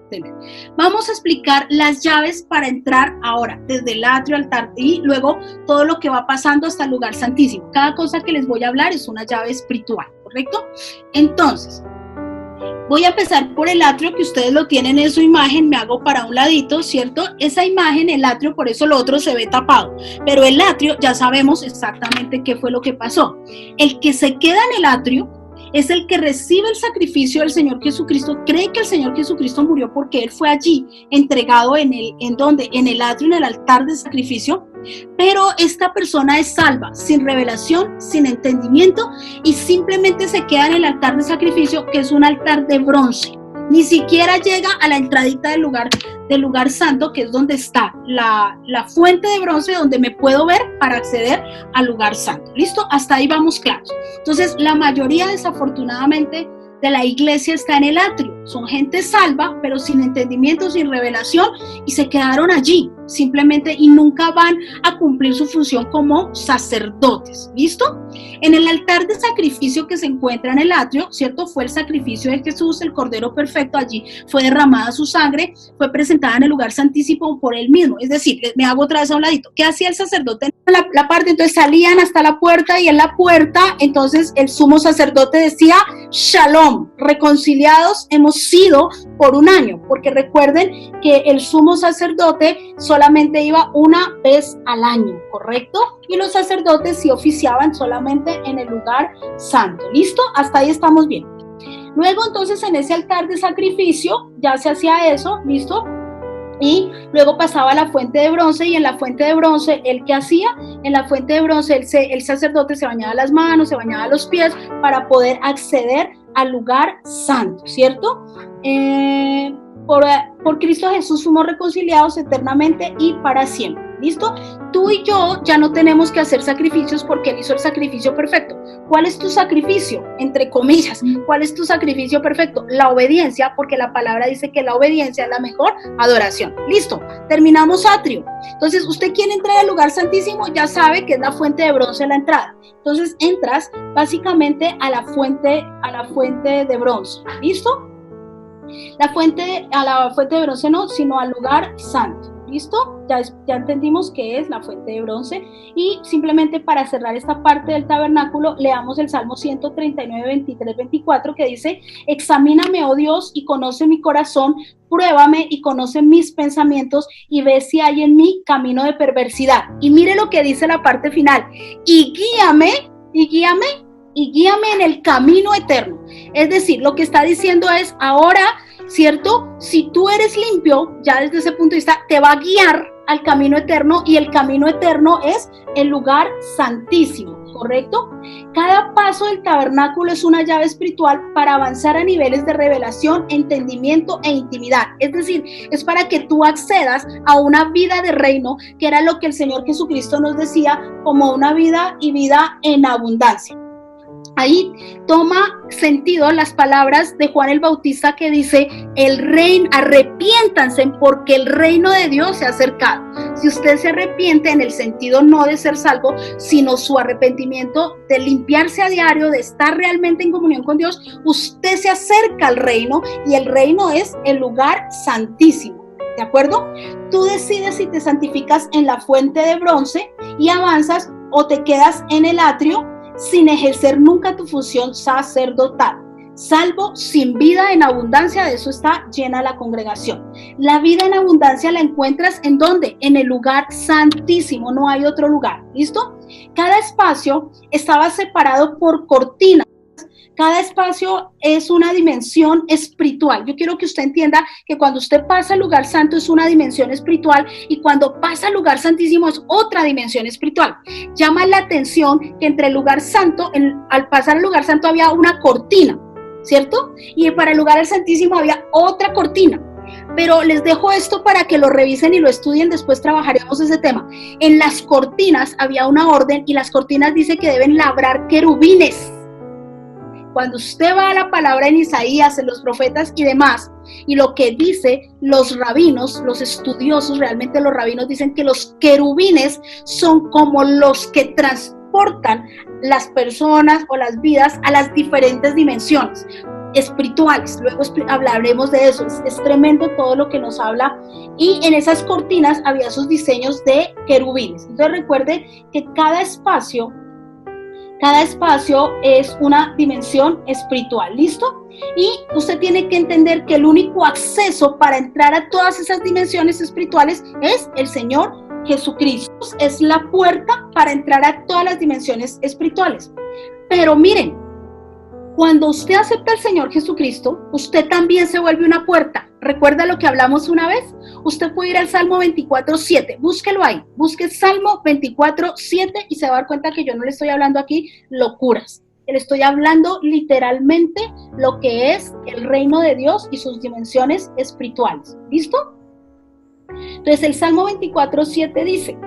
tener. Vamos a explicar las llaves para entrar ahora, desde el atrio, altar y luego todo lo que va pasando hasta el lugar santísimo. Cada cosa que les voy a hablar es una llave espiritual, ¿correcto? Entonces, voy a empezar por el atrio, que ustedes lo tienen en su imagen, me hago para un ladito, ¿cierto? Esa imagen, el atrio, por eso lo otro se ve tapado, pero el atrio ya sabemos exactamente qué fue lo que pasó. El que se queda en el atrio es el que recibe el sacrificio del Señor Jesucristo, cree que el Señor Jesucristo murió porque Él fue allí entregado en el atrio, en el altar de sacrificio, pero esta persona es salva, sin revelación, sin entendimiento y simplemente se queda en el altar de sacrificio, que es un altar de bronce. Ni siquiera llega a la entradita del lugar santo, que es donde está la fuente de bronce donde me puedo ver para acceder al lugar santo. ¿Listo? Hasta ahí vamos claros. Entonces, la mayoría, desafortunadamente, de la iglesia está en el atrio. Son gente salva, pero sin entendimiento, sin revelación, y se quedaron allí, simplemente, y nunca van a cumplir su función como sacerdotes. ¿Listo? En el altar de sacrificio que se encuentra en el atrio, ¿cierto? Fue el sacrificio de Jesús, el Cordero Perfecto. Allí fue derramada su sangre, fue presentada en el lugar santísimo por él mismo. Es decir, me hago otra vez a un ladito. ¿Qué hacía el sacerdote? La parte, entonces salían hasta la puerta, y en la puerta, entonces el sumo sacerdote decía: Shalom, reconciliados hemos sido por un año, porque recuerden que el sumo sacerdote solamente iba una vez al año, ¿correcto? Y los sacerdotes sí oficiaban solamente en el lugar santo. ¿Listo? Hasta ahí estamos bien. Luego, entonces, en ese altar de sacrificio ya se hacía eso, ¿listo? Y luego pasaba a la fuente de bronce, y en la fuente de bronce, ¿el qué hacía? En la fuente de bronce el sacerdote se bañaba las manos, se bañaba los pies para poder acceder al lugar santo, ¿cierto? Por Cristo Jesús fuimos reconciliados eternamente y para siempre. ¿Listo? Tú y yo ya no tenemos que hacer sacrificios porque Él hizo el sacrificio perfecto. ¿Cuál es tu sacrificio? Entre comillas, ¿cuál es tu sacrificio perfecto? La obediencia, porque la palabra dice que la obediencia es la mejor adoración. ¿Listo? Terminamos atrio. Entonces, usted quiere entrar al lugar santísimo, ya sabe que es la fuente de bronce en la entrada. Entonces, entras básicamente a la fuente de bronce. ¿Listo? A la fuente de bronce no, sino al lugar santo. ¿Listo? Ya entendimos qué es la fuente de bronce, y simplemente para cerrar esta parte del tabernáculo, leamos el Salmo 139, 23, 24, que dice: examíname, oh Dios, y conoce mi corazón, pruébame y conoce mis pensamientos, y ve si hay en mí camino de perversidad. Y mire lo que dice la parte final: y guíame en el camino eterno. Es decir, lo que está diciendo es, ahora, ¿cierto? Si tú eres limpio, ya desde ese punto de vista, te va a guiar al camino eterno, y el camino eterno es el lugar santísimo, ¿correcto? Cada paso del tabernáculo es una llave espiritual para avanzar a niveles de revelación, entendimiento e intimidad. Es decir, es para que tú accedas a una vida de reino, que era lo que el Señor Jesucristo nos decía, como una vida y vida en abundancia. Ahí toma sentido las palabras de Juan el Bautista, que dice: arrepiéntanse porque el reino de Dios se ha acercado. Si usted se arrepiente en el sentido no de ser salvo, sino su arrepentimiento de limpiarse a diario, de estar realmente en comunión con Dios, usted se acerca al reino, y el reino es el lugar santísimo. ¿De acuerdo? Tú decides si te santificas en la fuente de bronce y avanzas, o te quedas en el atrio sin ejercer nunca tu función sacerdotal, salvo sin vida en abundancia. De eso está llena la congregación. La vida en abundancia la encuentras ¿en dónde? En el lugar santísimo, no hay otro lugar. ¿Listo? Cada espacio estaba separado por cortinas. Cada espacio es una dimensión espiritual. Yo quiero que usted entienda que cuando usted pasa al lugar santo es una dimensión espiritual, y cuando pasa al lugar santísimo es otra dimensión espiritual. Llama la atención que entre el lugar santo, al pasar al lugar santo había una cortina, ¿cierto? Y para el lugar santísimo había otra cortina. Pero les dejo esto para que lo revisen y lo estudien, después trabajaremos ese tema. En las cortinas había una orden, y las cortinas dice que deben labrar querubines. Cuando usted va a la palabra en Isaías, en los profetas y demás, y lo que dice los rabinos, los estudiosos, realmente los rabinos dicen que los querubines son como los que transportan las personas o las vidas a las diferentes dimensiones. espirituales. Luego hablaremos de eso. Es tremendo todo lo que nos habla. Y en esas cortinas había esos diseños de querubines. Entonces recuerde que cada espacio es una dimensión espiritual, ¿listo? Y usted tiene que entender que el único acceso para entrar a todas esas dimensiones espirituales es el Señor Jesucristo. Es la puerta para entrar a todas las dimensiones espirituales. Pero miren, cuando usted acepta al Señor Jesucristo, usted también se vuelve una puerta. ¿Recuerda lo que hablamos una vez? Usted puede ir al Salmo 24:7, búsquelo ahí, busque Salmo 24:7 y se va a dar cuenta que yo no le estoy hablando aquí locuras. Le estoy hablando literalmente lo que es el reino de Dios y sus dimensiones espirituales. ¿Listo? Entonces el Salmo 24:7 dice: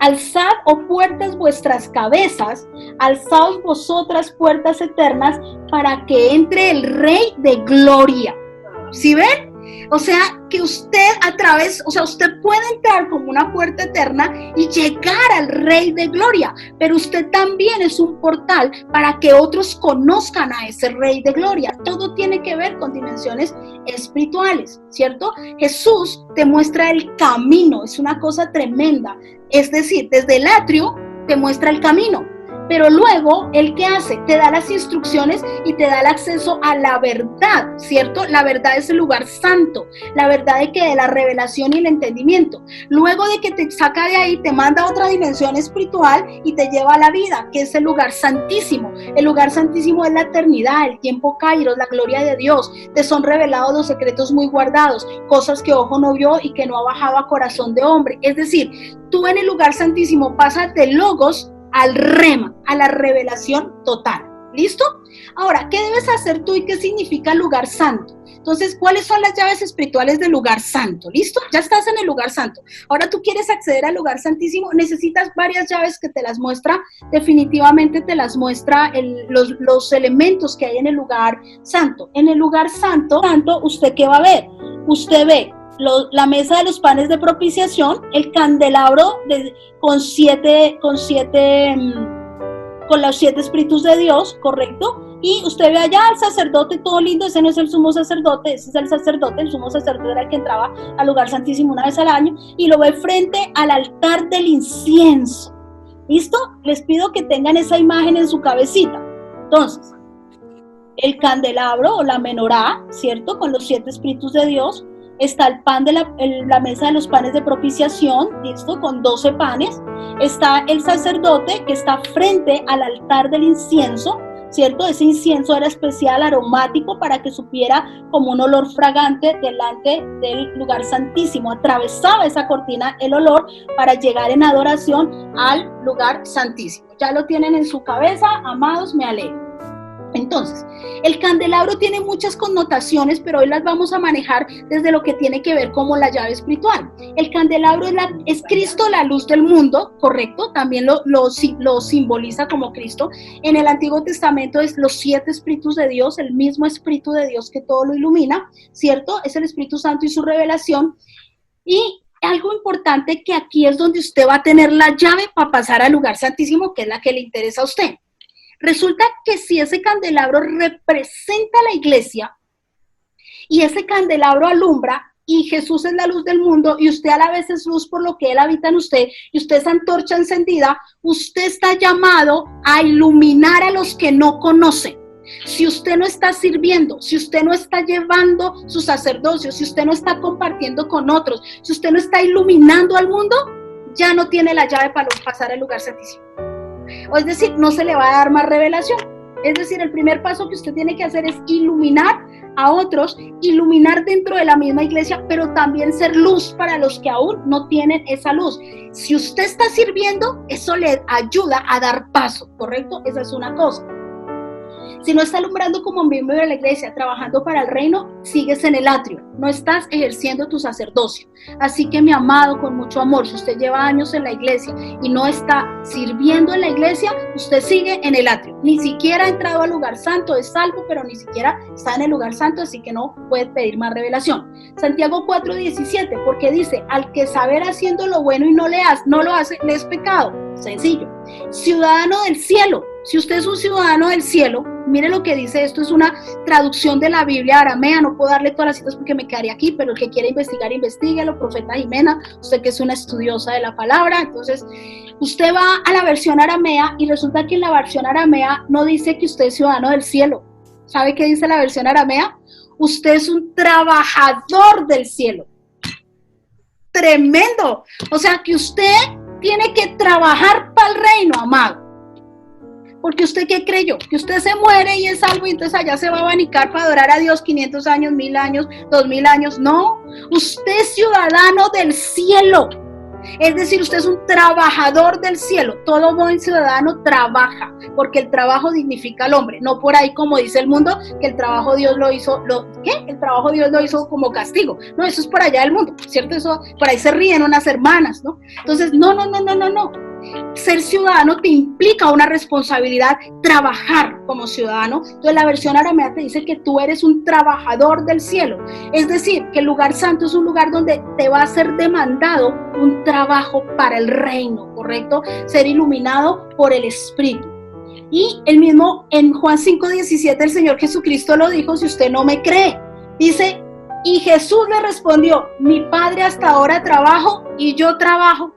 alzad, oh puertas, vuestras cabezas, alzaos vosotras puertas eternas, para que entre el Rey de Gloria. ¿Sí ven? O sea, que usted usted puede entrar como una puerta eterna y llegar al Rey de Gloria, pero usted también es un portal para que otros conozcan a ese Rey de Gloria. Todo tiene que ver con dimensiones espirituales, ¿cierto? Jesús te muestra el camino, es una cosa tremenda. Es decir, desde el atrio te muestra el camino, pero luego, ¿él qué hace? Te da las instrucciones y te da el acceso a la verdad, ¿cierto? La verdad es el lugar santo, la verdad de la revelación y el entendimiento. Luego de que te saca de ahí, te manda a otra dimensión espiritual y te lleva a la vida, que es el lugar santísimo. El lugar santísimo es la eternidad, el tiempo kairos, la gloria de Dios. Te son revelados los secretos muy guardados, cosas que ojo no vio y que no ha bajado a corazón de hombre. Es decir, tú en el lugar santísimo pasas de logos al rema, a la revelación total. ¿Listo? Ahora, ¿qué debes hacer tú y qué significa lugar santo? Entonces, ¿cuáles son las llaves espirituales del lugar santo? ¿Listo? Ya estás en el lugar santo. Ahora tú quieres acceder al lugar santísimo, necesitas varias llaves que te las muestra, definitivamente te las muestra los elementos que hay en el lugar santo. En el lugar santo, ¿usted qué va a ver? Usted ve la mesa de los panes de propiciación, el candelabro con los 7 espíritus de Dios, ¿correcto? Y usted ve allá al sacerdote todo lindo. Ese no es el sumo sacerdote, ese es el sacerdote. El sumo sacerdote era el que entraba al lugar santísimo una vez al año, y lo ve frente al altar del incienso. ¿Listo? Les pido que tengan esa imagen en su cabecita. Entonces, el candelabro o la menorá, ¿cierto? Con los 7 espíritus de Dios. Está el pan de la mesa de los panes de propiciación, ¿listo? Con 12 panes. Está el sacerdote que está frente al altar del incienso, ¿cierto? Ese incienso era especial, aromático, para que supiera como un olor fragante delante del lugar santísimo. Atravesaba esa cortina el olor para llegar en adoración al lugar santísimo. Ya lo tienen en su cabeza, amados, me alegro. Entonces, el candelabro tiene muchas connotaciones, pero hoy las vamos a manejar desde lo que tiene que ver como la llave espiritual. El candelabro es Cristo, la luz del mundo, ¿correcto? También lo simboliza como Cristo. En el Antiguo Testamento es los 7 espíritus de Dios, el mismo Espíritu de Dios que todo lo ilumina, ¿cierto? Es el Espíritu Santo y su revelación. Y algo importante, que aquí es donde usted va a tener la llave para pasar al lugar santísimo, que es la que le interesa a usted. Resulta que si ese candelabro representa la iglesia y ese candelabro alumbra, y Jesús es la luz del mundo y usted a la vez es luz por lo que Él habita en usted, y usted es antorcha encendida, usted está llamado a iluminar a los que no conocen. Si usted no está sirviendo, si usted no está llevando su sacerdocio, si usted no está compartiendo con otros, si usted no está iluminando al mundo, ya no tiene la llave para pasar al lugar santísimo. O es decir, no se le va a dar más revelación. Es decir, el primer paso que usted tiene que hacer es iluminar a otros, iluminar dentro de la misma iglesia, pero también ser luz para los que aún no tienen esa luz. Si usted está sirviendo, eso le ayuda a dar paso, ¿correcto? Esa es una cosa. Si no está alumbrando como miembro de la iglesia, trabajando para el reino, sigues en el atrio, no estás ejerciendo tu sacerdocio. Así que, mi amado, con mucho amor, si usted lleva años en la iglesia y no está sirviendo en la iglesia, usted sigue en el atrio. Ni siquiera ha entrado al lugar santo, es salvo, pero ni siquiera está en el lugar santo, así que no puede pedir más revelación. Santiago 4:17, porque dice: al que saber haciendo lo bueno y no lo hace, le es pecado. Sencillo. Ciudadano del cielo, Si usted es un ciudadano del cielo, mire lo que dice, esto es una traducción de la Biblia aramea, no puedo darle todas las citas porque me quedaría aquí, pero el que quiera investigar, investíguelo, profeta Jimena, usted que es una estudiosa de la palabra. Entonces, usted va a la versión aramea y resulta que en la versión aramea no dice que usted es ciudadano del cielo. ¿Sabe qué dice la versión aramea? Usted es un trabajador del cielo. Tremendo. O sea que usted tiene que trabajar para el reino, amado. Porque usted, ¿qué creyó? Que usted se muere y es salvo y entonces allá se va a abanicar para adorar a Dios 500 años, 1000 años, 2000 años. No, usted es ciudadano del cielo. Es decir, usted es un trabajador del cielo. Todo buen ciudadano trabaja, porque el trabajo dignifica al hombre. No por ahí como dice el mundo, que el trabajo Dios lo hizo, El trabajo Dios lo hizo como castigo. No, eso es por allá del mundo, ¿cierto? Eso, por ahí se ríen unas hermanas, ¿no? Entonces, no. Ser ciudadano te implica una responsabilidad, trabajar como ciudadano. Entonces la versión aramea te dice que tú eres un trabajador del cielo. Es decir, que el lugar santo es un lugar donde te va a ser demandado un trabajo para el reino, ¿correcto? Ser iluminado por el Espíritu. Y el mismo en Juan 5:17 el Señor Jesucristo lo dijo, si usted no me cree. Dice, y Jesús le respondió, mi Padre hasta ahora trabajo y yo trabajo.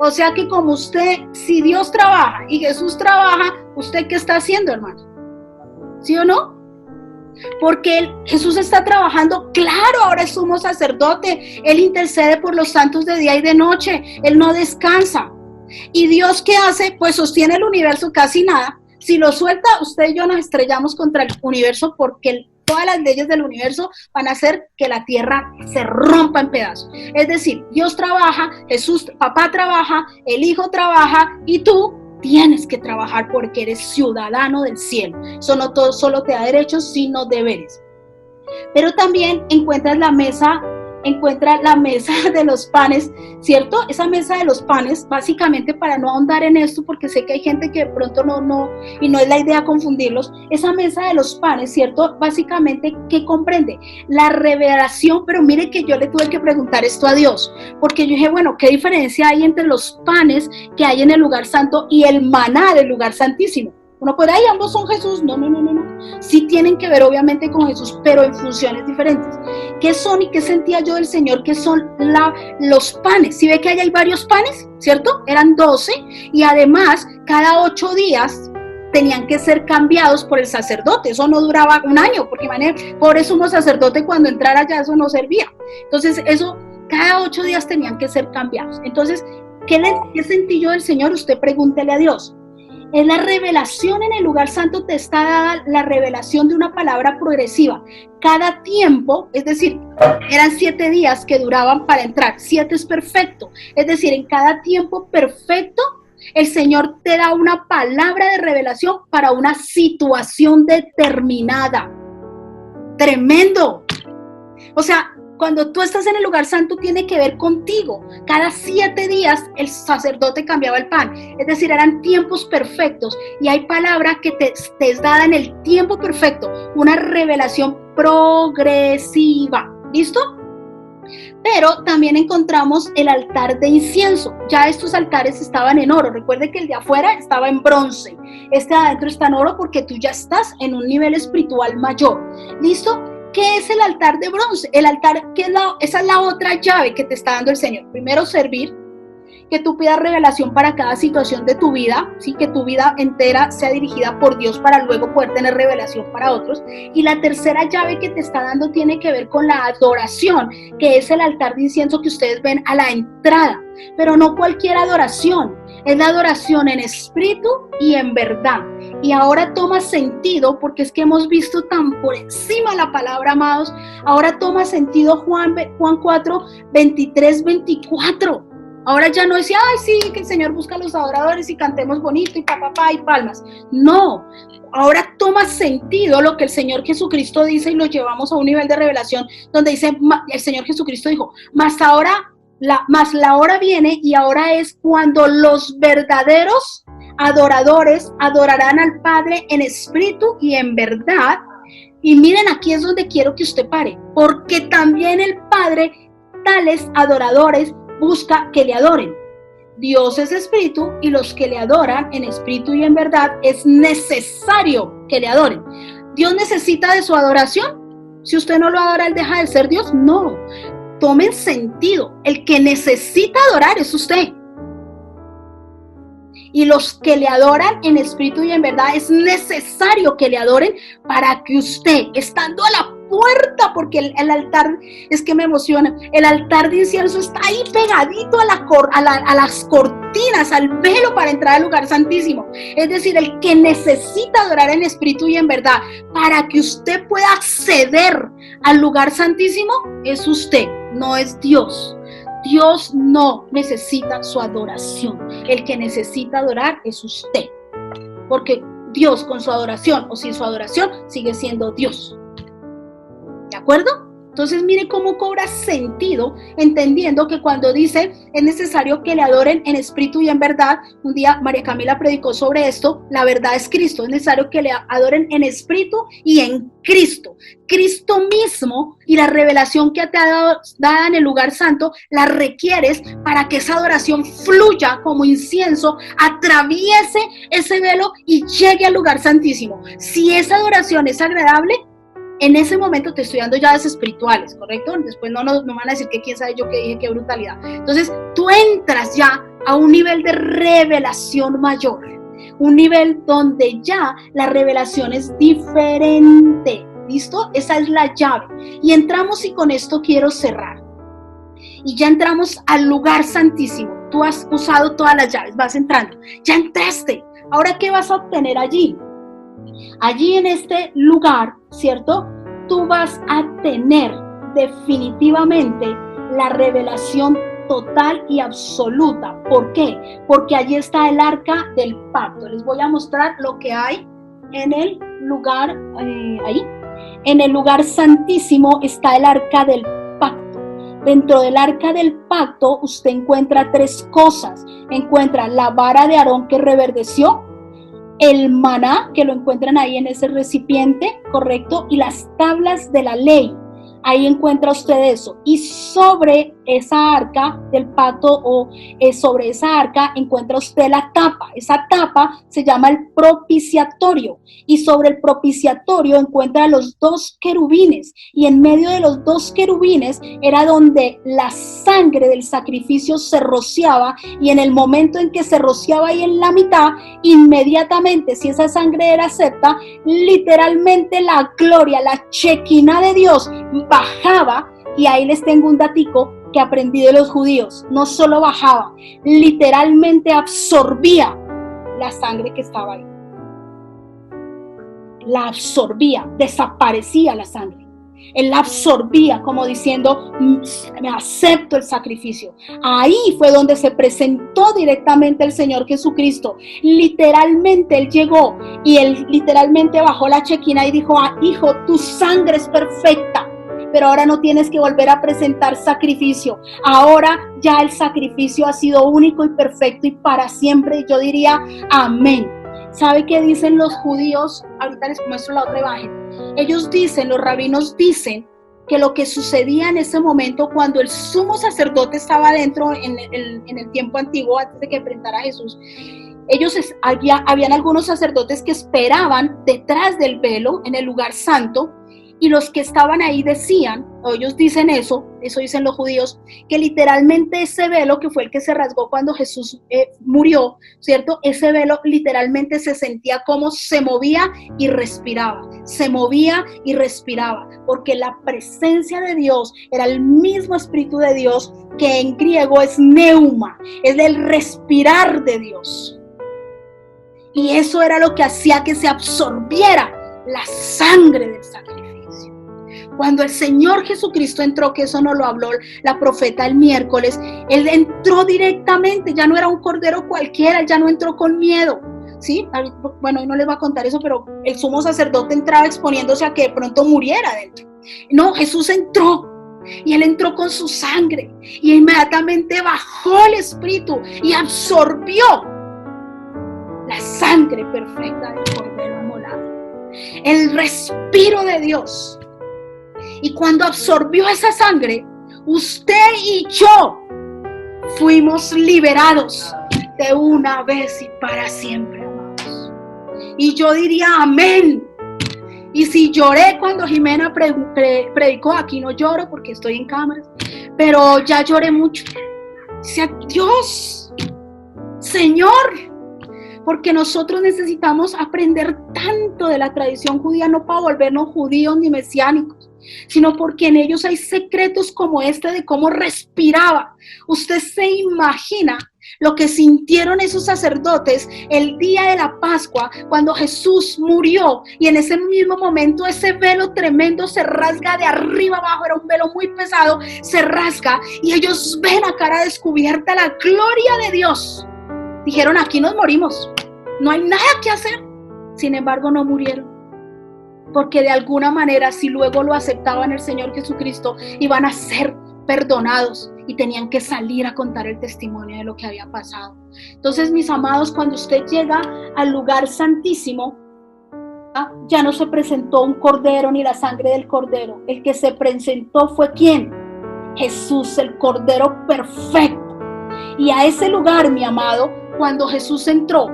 O sea que como usted, si Dios trabaja y Jesús trabaja, ¿usted qué está haciendo, hermano? ¿Sí o no? Porque Jesús está trabajando, claro, ahora es sumo sacerdote, Él intercede por los santos de día y de noche, Él no descansa. ¿Y Dios qué hace? Pues sostiene el universo casi nada. Si lo suelta, usted y yo nos estrellamos contra el universo porque todas las leyes del universo van a hacer que la tierra se rompa en pedazos. Es decir, Dios trabaja, Jesús, papá trabaja, el Hijo trabaja y tú tienes que trabajar porque eres ciudadano del cielo. Eso no todo, solo te da derechos, sino deberes. Pero también encuentras la mesa de los panes, ¿cierto? Esa mesa de los panes, básicamente para no ahondar en esto, porque sé que hay gente que de pronto y no es la idea confundirlos, esa mesa de los panes, ¿cierto? Básicamente, ¿qué comprende? La revelación, pero mire que yo le tuve que preguntar esto a Dios, porque yo dije, bueno, ¿qué diferencia hay entre los panes que hay en el lugar santo y el maná del lugar santísimo? Uno puede, ay, ambos son Jesús. No. Sí tienen que ver obviamente con Jesús, pero en funciones diferentes. ¿Qué son y qué sentía yo del Señor? ¿Qué son los panes? Si ve que hay varios panes, ¿cierto? Eran 12 y además cada 8 días tenían que ser cambiados por el sacerdote. Eso no duraba un año, porque pobre sumo sacerdote cuando entrara ya eso no servía. Entonces eso, cada 8 días tenían que ser cambiados. Entonces, ¿qué sentí yo del Señor? Usted pregúntele a Dios. Es la revelación en el lugar santo, te está dada la revelación de una palabra progresiva. Cada tiempo, es decir, eran 7 días que duraban para entrar. 7 es perfecto. Es decir, en cada tiempo perfecto, el Señor te da una palabra de revelación para una situación determinada. Tremendo. O sea, cuando tú estás en el lugar santo tiene que ver contigo. Cada 7 días el sacerdote cambiaba el pan. Es decir, eran tiempos perfectos. Y hay palabra que te es dada en el tiempo perfecto. Una revelación progresiva. ¿Listo? Pero también encontramos el altar de incienso. Ya estos altares estaban en oro. Recuerde que el de afuera estaba en bronce. Este de adentro está en oro porque tú ya estás en un nivel espiritual mayor. ¿Listo? ¿Qué es el altar de bronce? El altar, esa es la otra llave que te está dando el Señor. Primero, servir, que tú pidas revelación para cada situación de tu vida, ¿sí? Que tu vida entera sea dirigida por Dios para luego poder tener revelación para otros. Y la tercera llave que te está dando tiene que ver con la adoración, que es el altar de incienso que ustedes ven a la entrada. Pero no cualquier adoración, es la adoración en espíritu y en verdad. Y ahora toma sentido, porque es que hemos visto tan por encima la palabra, amados. Ahora toma sentido Juan 4, 23, 24. Ahora ya no decía, ay, sí, que el Señor busca a los adoradores y cantemos bonito y y palmas. No, ahora toma sentido lo que el Señor Jesucristo dice y lo llevamos a un nivel de revelación donde dice, el Señor Jesucristo dijo, mas la hora viene y ahora es cuando los verdaderos adoradores adorarán al Padre en espíritu y en verdad. Y miren, aquí es donde quiero que usted pare, porque también el Padre tales adoradores busca que le adoren. Dios es espíritu y los que le adoran en espíritu y en verdad es necesario que le adoren. ¿Dios necesita de su adoración? Si usted no lo adora, ¿él deja de ser Dios? No. Tomen sentido. El que necesita adorar es usted. Y los que le adoran en espíritu y en verdad es necesario que le adoren para que usted, estando a la puerta, porque el altar, es que me emociona, el altar de incienso está ahí pegadito a las cortinas, al velo para entrar al lugar santísimo. Es decir, el que necesita adorar en espíritu y en verdad para que usted pueda acceder al lugar santísimo es usted, no es Dios. Dios no necesita su adoración. El que necesita adorar es usted. Porque Dios con su adoración o sin su adoración sigue siendo Dios. ¿De acuerdo? Entonces mire cómo cobra sentido, entendiendo que cuando dice es necesario que le adoren en espíritu y en verdad. Un día María Camila predicó sobre esto. La verdad es Cristo. Es necesario que le adoren en espíritu y en Cristo. Cristo mismo y la revelación que te ha dado dada en el lugar santo la requieres para que esa adoración fluya como incienso, atraviese ese velo y llegue al lugar santísimo. Si esa adoración es agradable, en ese momento te estoy dando llaves espirituales, ¿correcto? Después no van a decir que quién sabe yo qué dije, qué brutalidad. Entonces tú entras ya a un nivel de revelación mayor, un nivel donde ya la revelación es diferente, ¿listo? Esa es la llave. Y entramos, y con esto quiero cerrar. Y ya entramos al lugar santísimo. Tú has usado todas las llaves, vas entrando. Ya entraste. Ahora, ¿qué vas a obtener allí? Allí en este lugar, ¿cierto? Tú vas a tener definitivamente la revelación total y absoluta. ¿Por qué? Porque allí está el arca del pacto. Les voy a mostrar lo que hay en el lugar, ahí. En el lugar santísimo está el arca del pacto. Dentro del arca del pacto usted encuentra tres cosas. Encuentra la vara de Aarón que reverdeció, el maná, que lo encuentran ahí en ese recipiente, ¿correcto? Y las tablas de la ley. Ahí encuentra usted eso. Y sobre esa arca del pacto sobre esa arca encuentra usted la tapa. Esa tapa se llama el propiciatorio. Y sobre el propiciatorio encuentra los dos querubines. Y en medio de los dos querubines era donde la sangre del sacrificio se rociaba. Y en el momento en que se rociaba ahí en la mitad, inmediatamente, si esa sangre era acepta, literalmente la gloria, la chequina de Dios bajaba. Y ahí les tengo un datico que aprendí de los judíos. No solo bajaba, literalmente absorbía la sangre que estaba ahí. La absorbía, desaparecía la sangre. Él la absorbía como diciendo, me acepto el sacrificio. Ahí fue donde se presentó directamente el Señor Jesucristo. Literalmente Él llegó y Él literalmente bajó la chequina y dijo, hijo, tu sangre es perfecta. Pero ahora no tienes que volver a presentar sacrificio. Ahora ya el sacrificio ha sido único y perfecto y para siempre. Yo diría amén. ¿Sabe qué dicen los judíos? Ahorita les muestro la otra imagen. Ellos dicen, los rabinos dicen, que lo que sucedía en ese momento cuando el sumo sacerdote estaba dentro en el tiempo antiguo, antes de que enfrentara a Jesús, habían algunos sacerdotes que esperaban detrás del velo en el lugar santo. Y los que estaban ahí decían, o ellos dicen eso dicen los judíos, que literalmente ese velo que fue el que se rasgó cuando Jesús murió, ¿cierto? Ese velo literalmente se sentía como se movía y respiraba, porque la presencia de Dios era el mismo Espíritu de Dios, que en griego es neuma, es el respirar de Dios. Y eso era lo que hacía que se absorbiera la sangre del sacrificio. Cuando el Señor Jesucristo entró, que eso nos lo habló la profeta el miércoles, Él entró directamente, ya no era un cordero cualquiera, ya no entró con miedo, ¿sí? Bueno, hoy no les voy a contar eso, pero el sumo sacerdote entraba exponiéndose a que de pronto muriera dentro. No, Jesús entró, y Él entró con su sangre, y inmediatamente bajó el Espíritu y absorbió la sangre perfecta del cordero inmolado, el respiro de Dios. Y cuando absorbió esa sangre, usted y yo fuimos liberados. de una vez y para siempre, amados. Y yo diría amén. Y si lloré cuando Jimena predicó, aquí no lloro porque estoy en cámaras, pero ya lloré mucho. Dice, Dios, Señor, porque nosotros necesitamos aprender tanto de la tradición judía, no para volvernos judíos ni mesiánicos, sino porque en ellos hay secretos como este de cómo respiraba. Usted se imagina lo que sintieron esos sacerdotes el día de la Pascua, cuando Jesús murió, y en ese mismo momento ese velo tremendo se rasga de arriba abajo, era un velo muy pesado, se rasga, y ellos ven a cara descubierta la gloria de Dios. Dijeron, aquí nos morimos, no hay nada que hacer. Sin embargo, no murieron, porque de alguna manera, si luego lo aceptaban el Señor Jesucristo, iban a ser perdonados y tenían que salir a contar el testimonio de lo que había pasado. Entonces, mis amados, cuando usted llega al lugar santísimo, ya no se presentó un cordero ni la sangre del cordero. El que se presentó fue ¿quién? Jesús, el cordero perfecto. Y a ese lugar, mi amado, cuando Jesús entró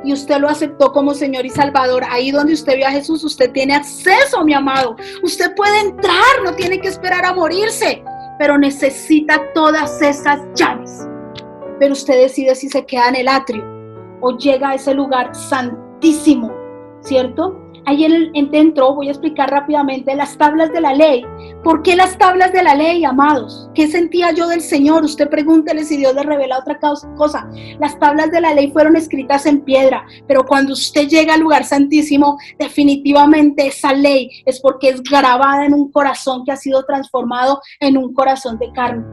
y usted lo aceptó como Señor y Salvador, ahí donde usted vio a Jesús, usted tiene acceso, mi amado. Usted puede entrar, no tiene que esperar a morirse, pero necesita todas esas llaves. Pero usted decide si se queda en el atrio o llega a ese lugar santísimo, ¿cierto? Ahí dentro voy a explicar rápidamente las tablas de la ley. ¿Por qué las tablas de la ley, amados? ¿Qué sentía yo del Señor? Usted pregúntele si Dios le revela otra cosa. Las tablas de la ley fueron escritas en piedra, pero cuando usted llega al lugar santísimo, definitivamente esa ley es porque es grabada en un corazón que ha sido transformado en un corazón de carne.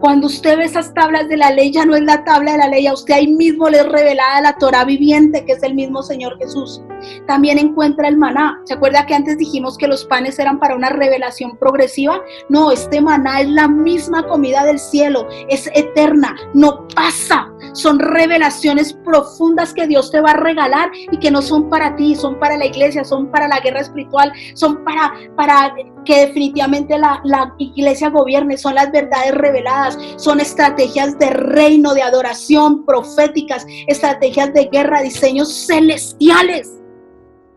Cuando usted ve esas tablas de la ley, ya no es la tabla de la ley, a usted ahí mismo le es revelada la Torá viviente, que es el mismo Señor Jesús. También encuentra el maná. ¿Se acuerda que antes dijimos que los panes eran para una revelación progresiva? No, este maná es la misma comida del cielo, es eterna, no pasa. Son revelaciones profundas que Dios te va a regalar y que no son para ti, son para la iglesia, son para la guerra espiritual, son para que definitivamente la iglesia gobierne, son las verdades reveladas, son estrategias de reino, de adoración, proféticas, estrategias de guerra, diseños celestiales.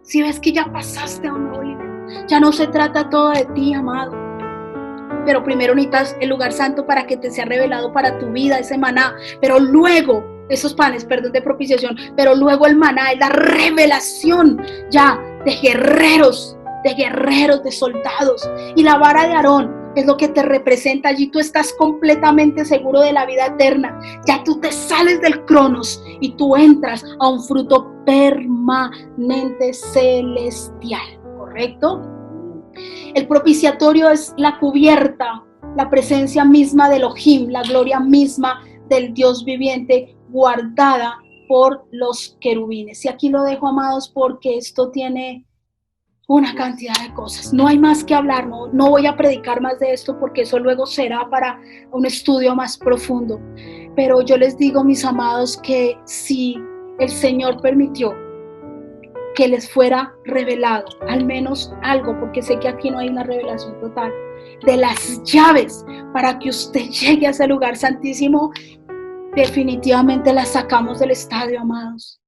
Si ves que ya pasaste a un nuevo nivel, ya no se trata todo de ti, amado. Pero primero necesitas el lugar santo para que te sea revelado para tu vida ese maná, pero luego esos panes, de propiciación, pero luego el maná es la revelación ya de guerreros, de soldados, y la vara de Aarón es lo que te representa. Allí tú estás completamente seguro de la vida eterna, ya tú te sales del cronos y tú entras a un fruto permanente celestial, ¿correcto? El propiciatorio es la cubierta, la presencia misma de Elohim, la gloria misma del Dios viviente guardada por los querubines. Y aquí lo dejo, amados, porque esto tiene una cantidad de cosas. No hay más que hablar, no voy a predicar más de esto porque eso luego será para un estudio más profundo. Pero yo les digo, mis amados, que si el Señor permitió que les fuera revelado al menos algo, porque sé que aquí no hay una revelación total, de las llaves para que usted llegue a ese lugar santísimo, definitivamente las sacamos del estadio, amados.